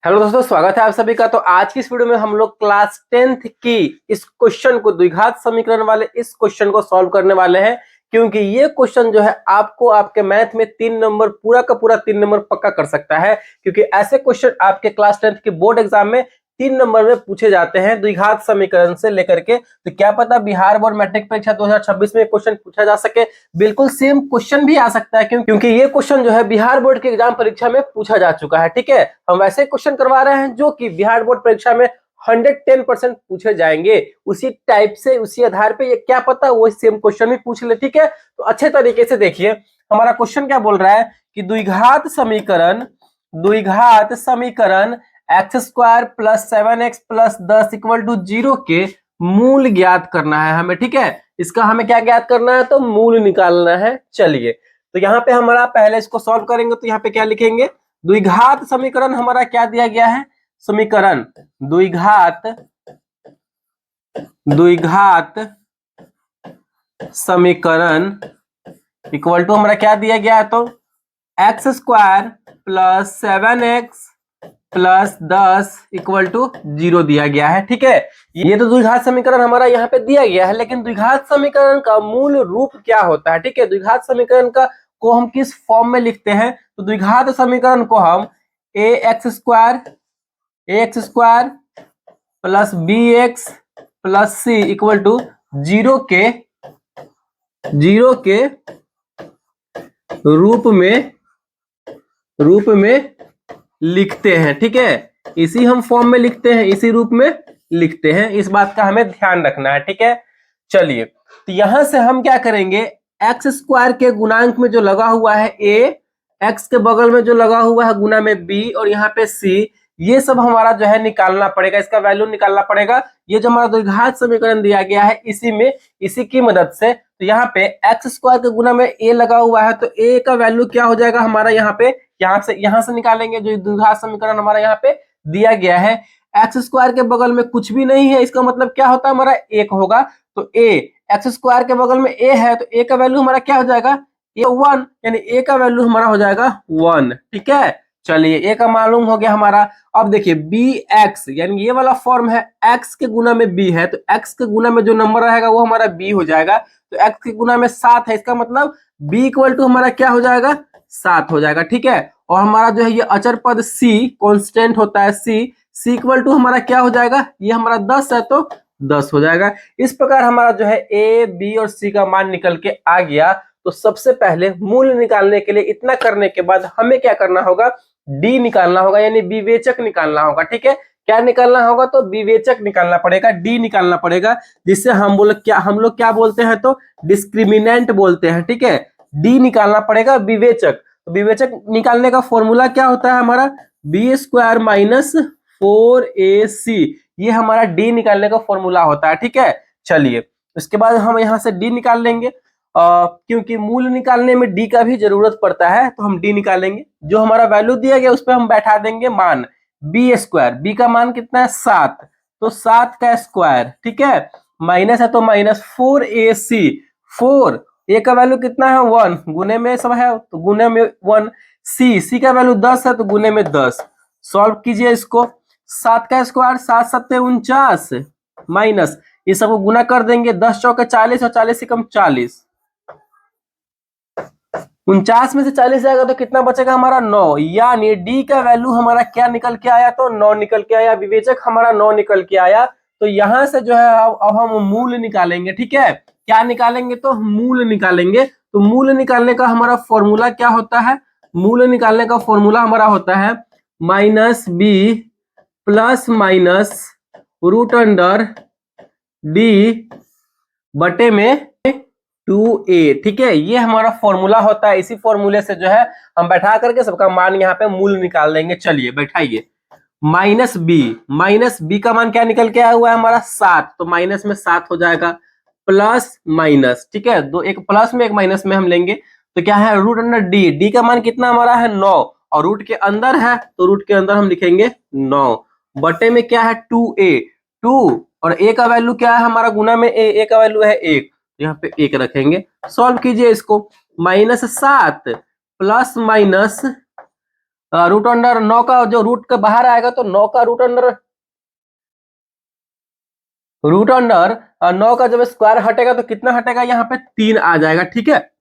Hello दोस्तों, स्वागत है आप सभी का। तो आज की इस वीडियो में हम लोग क्लास 10th की इस क्वेश्चन को, द्विघात समीकरण वाले इस क्वेश्चन को सॉल्व करने वाले हैं। क्योंकि ये क्वेश्चन जो है आपको आपके मैथ में 3 नंबर पूरा का पूरा 3 नंबर पक्का कर सकता है। क्योंकि ऐसे क्वेश्चन आपके क्लास 10th के बोर्ड एग्जाम में 3 नंबर में पूछे जाते हैं द्विघात समीकरण से लेकर के। तो क्या पता बिहार बोर्ड मैट्रिक परीक्षा 2026 में क्वेश्चन पूछा जा सके। बिल्कुल सेम क्वेश्चन भी आ सकता है क्योंकि ये क्वेश्चन जो है बिहार बोर्ड के एग्जाम परीक्षा में पूछा जा चुका है। ठीक है, हम वैसे क्वेश्चन करवा रहे हैं जो कि बिहार बोर्ड परीक्षा में 110% पूछे जाएंगे। उसी टाइप से उसी आधार पे ये क्या पता वो सेम क्वेश्चन भी पूछ ले। ठीक है, तो अच्छे तरीके से देखिए हमारा क्वेश्चन क्या बोल रहा है कि द्विघात समीकरण x square plus 7x plus 10 equal to 0 के मूल ज्ञात करना है हमें। ठीक है, इसका हमें क्या ज्ञात करना है, तो मूल निकालना है। चलिए, तो यहाँ पे हमारा पहले इसको सॉल्व करेंगे तो यहाँ पे क्या लिखेंगे, द्विघात समीकरण हमारा क्या दिया गया है, समीकरण द्विघात समीकरण इक्वल टू हमारा क्या दिया गया है, तो x square plus 7x plus 10 equal to 0 दिया गया है। ठीक है, ये तो द्विघात समीकरण हमारा यहाँ पे दिया गया है, लेकिन द्विघात समीकरण का मूल रूप क्या होता है। ठीक है, द्विघात समीकरण का को हम किस फॉर्म में लिखते हैं, तो द्विघात समीकरण को हम a x square plus b x plus c equal to 0 के रूप में लिखते हैं। ठीक है, इसी हम फॉर्म में लिखते हैं, इसी रूप में लिखते हैं। इस बात का हमें ध्यान रखना है। ठीक है, चलिए, तो यहां से हम क्या करेंगे, एक्स स्क्वायर के गुणांक में जो लगा हुआ है ए, एक्स के बगल में जो लगा हुआ है गुना में बी, और यहाँ पे सी, ये सब हमारा जो है निकालना पड़ेगा, इसका वैल्यू निकालना पड़ेगा। ये जो हमारा द्विघात समीकरण दिया गया है इसी की मदद से, तो यहाँ पे एक्स स्क्वायर के गुना में ए लगा हुआ है, तो ए का वैल्यू क्या हो जाएगा हमारा, यहाँ से निकालेंगे जो द्विघात समीकरण हमारा यहाँ पे दिया गया है। एक्स स्क्वायर के बगल में कुछ भी नहीं है, इसका मतलब क्या होता है, हमारा 1 होगा। तो ए, एक्स स्क्वायर के बगल में ए है, तो ए का वैल्यू हमारा क्या हो जाएगा, ए 1, यानी ए का वैल्यू हमारा हो जाएगा 1। ठीक है, चलिए, ए का मालूम हो गया हमारा। अब देखिए बी एक्स, यानी ये वाला फॉर्म है, एक्स के गुना में बी है, तो एक्स के गुना में जो नंबर रहेगा वो हमारा बी हो जाएगा। तो एक्स के गुना में 7 है, इसका मतलब बी इक्वल टू हमारा क्या हो जाएगा, 7 हो जाएगा। ठीक है, और हमारा जो है ये अचर पद सी, कांस्टेंट होता है सी इक्वल टू हमारा क्या हो जाएगा, ये हमारा 10 है, तो 10 हो जाएगा। इस प्रकार हमारा जो है ए, बी और सी का मान निकल के आ गया। तो सबसे पहले मूल निकालने के लिए इतना करने के बाद हमें क्या करना होगा, डी निकालना होगा, यानी विवेचक निकालना होगा। ठीक है, क्या निकालना होगा, तो विवेचक निकालना पड़ेगा, डी निकालना पड़ेगा, जिससे हम लोग क्या बोलते हैं, तो डिस्क्रिमिनेंट बोलते हैं। ठीक है, डी निकालना पड़ेगा, विवेचक। तो विवेचक निकालने का फॉर्मूला क्या होता है हमारा, बी स्क्वायर माइनस 4ac, ये हमारा डी निकालने का फॉर्मूला होता है। ठीक है, चलिए, उसके बाद हम यहाँ से डी निकाल लेंगे। क्योंकि मूल निकालने में डी का भी जरूरत पड़ता है, तो हम डी निकालेंगे। जो हमारा वैल्यू दिया गया उस पर हम बैठा देंगे मान, बी स्क्वायर, बी का मान कितना है 7, तो 7 का स्क्वायर। ठीक है, माइनस है तो माइनस 4ac, 4 ए का वैल्यू कितना है 1, गुने में सब है तो गुने में 1, सी का वैल्यू 10 है तो गुने में 10। सॉल्व कीजिए इसको, 7 का स्क्वायर 7 7 49, माइनस ये सबको गुना कर देंगे, 10 चौके 40 और 40 से कम 40, 49 में से 40 जाएगा तो कितना बचेगा हमारा 9, यानी डी का वैल्यू हमारा क्या निकल के आया, तो 9 निकल के आया, विवेचक हमारा 9 निकल के आया। तो यहां से जो है अब हम मूल निकालेंगे। ठीक है, क्या निकालेंगे, तो मूल निकालेंगे। तो मूल निकालने का हमारा फॉर्मूला क्या होता है, मूल निकालने का फॉर्मूला हमारा होता है minus b plus minus root under d बटे में 2a। ठीक है, ये हमारा फॉर्मूला होता है। इसी फॉर्मूले से जो है हम बैठा करके सबका मान यहाँ पे मूल निकाल देंगे। चलिए बैठाइए, माइनस बी का मान क्या निकल के आया हुआ है हमारा 7, तो माइनस में 7 हो जाएगा, प्लस माइनस। ठीक है, दो, एक प्लस में एक माइनस में हम लेंगे, तो क्या है रूट अंडर डी का मान कितना हमारा है 9, और रूट के अंदर है तो रूट के अंदर हम लिखेंगे 9, बटे में क्या है 2a, 2 और a का वैल्यू क्या है हमारा, गुना में a का वैल्यू है 1, यहाँ पे 1 रखेंगे। सॉल्व कीजिए इसको, -7 प्लस माइनस रूट अंडर 9 का जो रूट के बाहर आएगा तो 9 का रूट अंडर 9 का जब स्क्वायर हटेगा तो कितना हटेगा, यहाँ पे 3 आ जाएगा। ठीक है,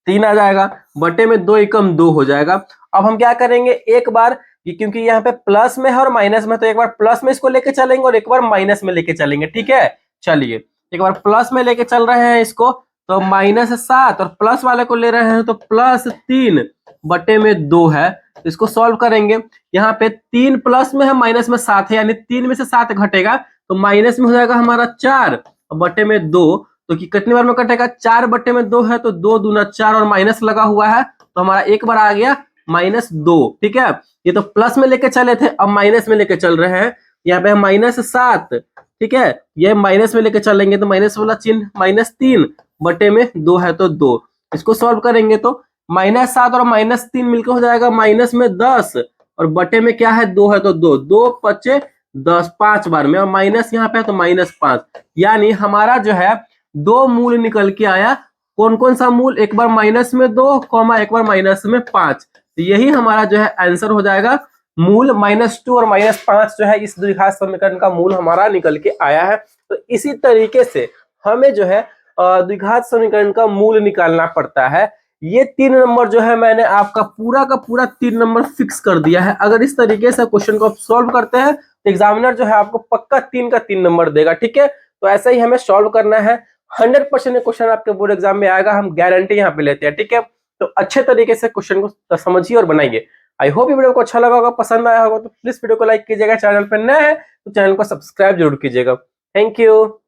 3 आ जाएगा, बटे में 2 एकम 2 हो जाएगा। अब हम क्या करेंगे, एक बार क्योंकि यहाँ पे प्लस में है और माइनस में, तो एक बार प्लस में इसको लेके चलेंगे और एक बार माइनस में लेके चलेंगे। ठीक है, चलिए एक बार प्लस में लेके चल रहे हैं इसको, तो -7 और प्लस वाले को ले रहे हैं तो +3 बटे में 2 है। तो इसको सॉल्व करेंगे, यहाँ पे 3 प्लस में है, माइनस में 7 है, यानी 3 में से 7 घटेगा तो माइनस में हो जाएगा हमारा 4 बटे में 2। तो कितनी बार में कटेगा, 4 बटे में 2 है तो 2 दूना 4 और माइनस लगा हुआ है तो हमारा एक बार आ गया -2। ठीक है, ये तो प्लस में लेके चले थे, अब माइनस में लेके चल रहे हैं, यहाँ पे -7। ठीक है, ये माइनस में लेके चलेंगे तो माइनस वाला चिन्ह, -3 बटे में 2 है तो 2। इसको सॉल्व करेंगे तो -7 और -3 मिलकर हो जाएगा -10 और बटे में क्या है, 2 है तो 2, 2 पचे 10, 5 बार में, और माइनस यहाँ पे है तो -5। यानी हमारा जो है 2 मूल निकल के आया। कौन कौन सा मूल, एक बार माइनस में 2, एक बार माइनस में 5। तो यही हमारा जो है आंसर हो जाएगा, मूल -2 और -5 जो है इस द्विघात समीकरण का मूल हमारा निकल के आया है। तो इसी तरीके से हमें जो है द्विघात समीकरण का मूल निकालना पड़ता है। ये 3 नंबर जो है मैंने आपका पूरा का पूरा 3 नंबर फिक्स कर दिया है। अगर इस तरीके से क्वेश्चन को आप सॉल्व करते हैं तो एग्जामिनर जो है आपको पक्का 3 का 3 नंबर देगा। ठीक है, तो ऐसा ही हमें सॉल्व करना है। 100% क्वेश्चन आपके बोर्ड एग्जाम में आएगा, हम गारंटी यहाँ पे लेते हैं। ठीक है, तो अच्छे तरीके से क्वेश्चन को समझिए और बनाइए। आई होप ये वीडियो को अच्छा लगा होगा, पसंद आया होगा तो प्लीज वीडियो को लाइक कीजिएगा। चैनल पर नए हैं तो चैनल को सब्सक्राइब जरूर कीजिएगा। Thank you.